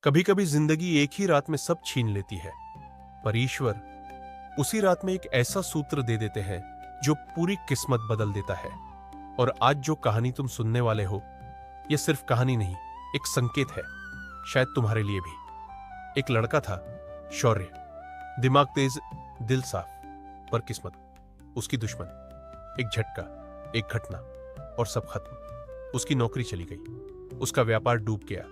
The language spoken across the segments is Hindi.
कभी कभी जिंदगी एक ही रात में सब छीन लेती है, पर ईश्वर उसी रात में एक ऐसा सूत्र दे देते हैं जो पूरी किस्मत बदल देता है। और आज जो कहानी तुम सुनने वाले हो, यह सिर्फ कहानी नहीं, एक संकेत है, शायद तुम्हारे लिए भी। एक लड़का था, शौर्य, दिमाग तेज, दिल साफ, पर किस्मत उसकी दुश्मन। एक झटका, एक घटना और सब खत्म। उसकी नौकरी चली गई, उसका व्यापार डूब गया,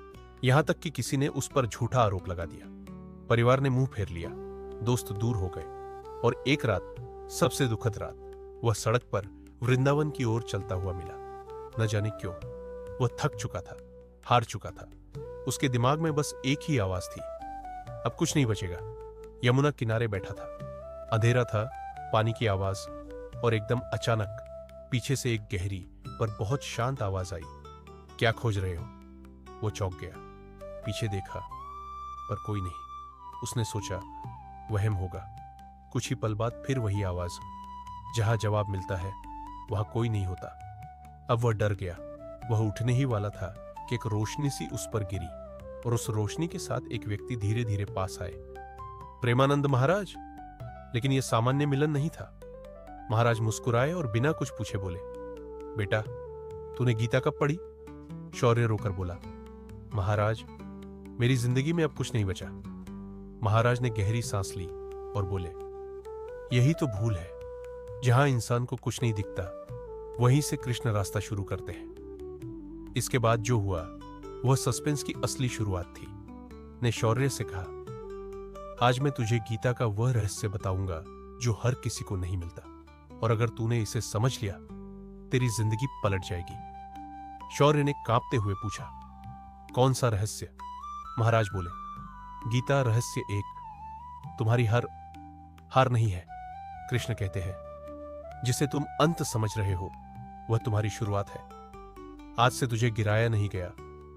यहां तक कि किसी ने उस पर झूठा आरोप लगा दिया। परिवार ने मुंह फेर लिया, दोस्त दूर हो गए, और एक रात, सबसे दुखद रात, वह सड़क पर वृंदावन की ओर चलता हुआ मिला। न जाने क्यों वह थक चुका था, हार चुका था। उसके दिमाग में बस एक ही आवाज थी, अब कुछ नहीं बचेगा। यमुना किनारे बैठा था, अंधेरा था, पानी की आवाज, और एकदम अचानक पीछे से एक गहरी पर बहुत शांत आवाज आई, क्या खोज रहे हो? वो चौंक गया, पीछे देखा, पर कोई नहीं। उसने सोचा वहम होगा। कुछ ही पल बाद फिर वही आवाज। जहां जवाब मिलता है वहां कोई नहीं होता। अब वह डर गया। वह उठने ही वाला था कि एक रोशनी सी उस पर गिरी, और उस रोशनी के साथ एक व्यक्ति धीरे धीरे पास आए। प्रेमानंद महाराज। लेकिन यह सामान्य मिलन नहीं था। महाराज मुस्कुराए और बिना कुछ पूछे बोले, बेटा, तूने गीता कब पढ़ी? शौर्य रोकर बोला, महाराज, मेरी जिंदगी में अब कुछ नहीं बचा। महाराज ने गहरी सांस ली और बोले, यही तो भूल है। जहां इंसान को कुछ नहीं दिखता, वहीं से कृष्ण रास्ता शुरू करते हैं। इसके बाद जो हुआ वह सस्पेंस की असली शुरुआत थी। ने शौर्य से कहा, आज मैं तुझे गीता का वह रहस्य बताऊंगा जो हर किसी को नहीं मिलता, और अगर तूने इसे समझ लिया, तेरी जिंदगी पलट जाएगी। शौर्य ने कांपते हुए पूछा, कौन सा रहस्य? महाराज बोले, गीता रहस्य एक, तुम्हारी हार नहीं है। कृष्ण कहते हैं, जिसे तुम अंत समझ रहे हो वह तुम्हारी शुरुआत है। आज से तुझे गिराया नहीं गया,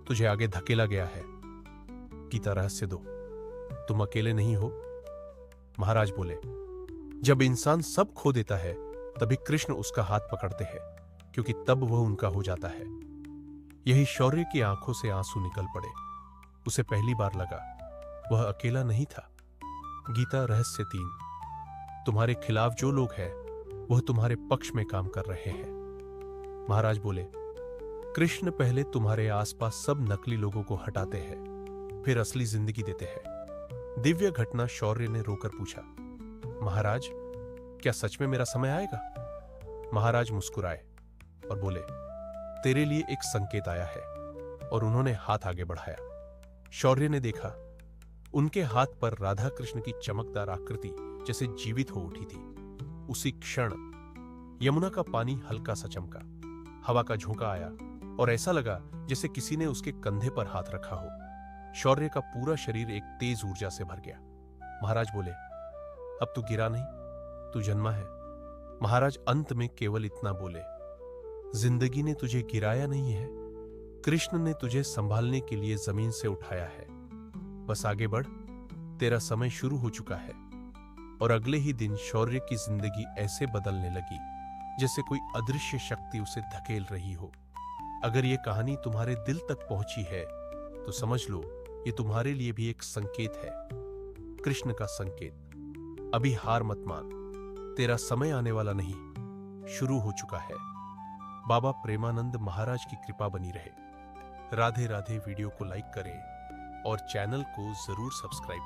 तुझे आगे धकेला गया है। गीता रहस्य दो, तुम अकेले नहीं हो। महाराज बोले, जब इंसान सब खो देता है तभी कृष्ण उसका हाथ पकड़ते हैं, क्योंकि तब वह उनका हो जाता है। यही शौर्य की आंखों से आंसू निकल पड़े। उसे पहली बार लगा वह अकेला नहीं था। गीता रहस्य 3, तुम्हारे खिलाफ जो लोग हैं वह तुम्हारे पक्ष में काम कर रहे हैं। महाराज बोले, कृष्ण पहले तुम्हारे आसपास सब नकली लोगों को हटाते हैं, फिर असली जिंदगी देते हैं। दिव्य घटना। शौर्य ने रोकर पूछा, महाराज, क्या सच में मेरा समय आएगा? महाराज मुस्कुराए और बोले, तेरे लिए एक संकेत आया है। और उन्होंने हाथ आगे बढ़ाया। शौर्य ने देखा, उनके हाथ पर राधा कृष्ण की चमकदार आकृति जैसे जीवित हो उठी थी। उसी क्षण यमुना का पानी हल्का सा चमका, हवा का झोंका आया, और ऐसा लगा जैसे किसी ने उसके कंधे पर हाथ रखा हो। शौर्य का पूरा शरीर एक तेज ऊर्जा से भर गया। महाराज बोले, अब तू गिरा नहीं, तू जन्मा है। महाराज अंत में केवल इतना बोले, जिंदगी ने तुझे गिराया नहीं है, कृष्ण ने तुझे संभालने के लिए जमीन से उठाया है। बस आगे बढ़, तेरा समय शुरू हो चुका है। और अगले ही दिन शौर्य की जिंदगी ऐसे बदलने लगी जैसे कोई अदृश्य शक्ति उसे धकेल रही हो। अगर ये कहानी तुम्हारे दिल तक पहुंची है तो समझ लो ये तुम्हारे लिए भी एक संकेत है, कृष्ण का संकेत। अभी हार मत मान, तेरा समय आने वाला नहीं, शुरू हो चुका है। बाबा प्रेमानंद महाराज की कृपा बनी रहे। राधे राधे। वीडियो को लाइक करें और चैनल को जरूर सब्सक्राइब